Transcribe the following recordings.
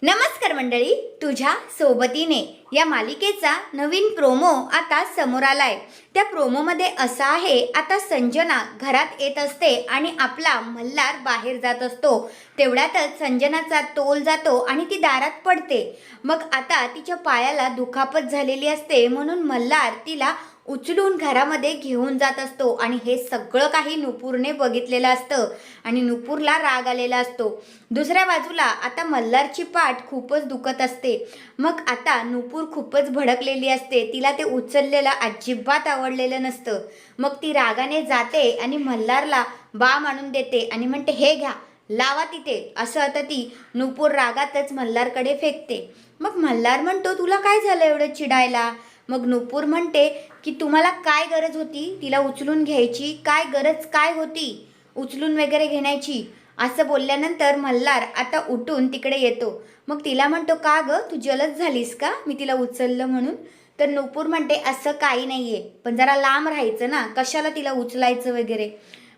नमस्कार मंडळी, तुझ्या सोबतीने या मालिकेचा नवीन प्रोमो आता समोर आलाय। त्या प्रोमोमध्ये असा आहे, आता संजना घरात येत असते आणि आपला मल्हार बाहेर जात असतो। तेवढ्यातच संजनाचा तोल जातो आणि ती दारात पडते। मग आता तिच्या पायाला दुखापत झालेली असते, म्हणून मल्हार तिला उचलून घरामध्ये घेऊन जात असतो आणि हे सगळं काही नुपूरने बघितलेलं असतं आणि नुपूरला राग आलेला असतो। दुसऱ्या बाजूला आता मल्हारची पाठ खूपच दुखत असते। मग आता नुपूर खूपच भडकलेली असते, तिला ते उचललेलं अजिबात आवडलेलं नसतं। मग ती रागाने जाते आणि मल्हारला बाम आणून देते आणि म्हणते, हे घ्या, लावा तिथे, असं आता ती नुपूर रागातच मल्हारकडे फेकते। मग मल्हार म्हणतो, तुला काय झालं एवढं चिडायला? मग नुपूर म्हणते की तुम्हाला काय गरज होती तिला उचलून घ्यायची, गरज काय होती उचलून वगैरे घेण्याची? असं बोलल्यानंतर मल्हार आता उठून तिकडे येतो। मग तिला म्हणतो, का ग, तू जलद झालीस का मी तिला उचललं म्हणून? तर नुपूर म्हणते, असं काही नाहीये, पण जरा लांब राहायचं ना, कशाला तिला उचलायचं वगैरे।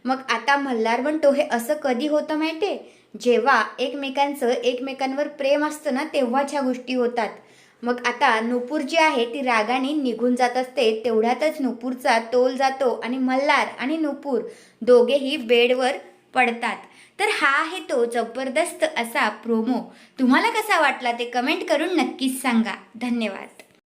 मग आता मल्हार म्हणतो, हे असं कधी होतं माहितीये, जेव्हा एकमेकांवर प्रेम असतं ना, तेव्हाच ह्या गोष्टी होतात। मग आता नुपूर जी आहे ती रागाने निघून जात असते। तेवढ्यातच नुपूरचा तोल जातो आणि मल्हार आणि नुपूर दोघेही बेडवर पडतात। तर हा आहे तो जबरदस्त असा प्रोमो। तुम्हाला कसा वाटला ते कमेंट करून नक्कीच सांगा। धन्यवाद।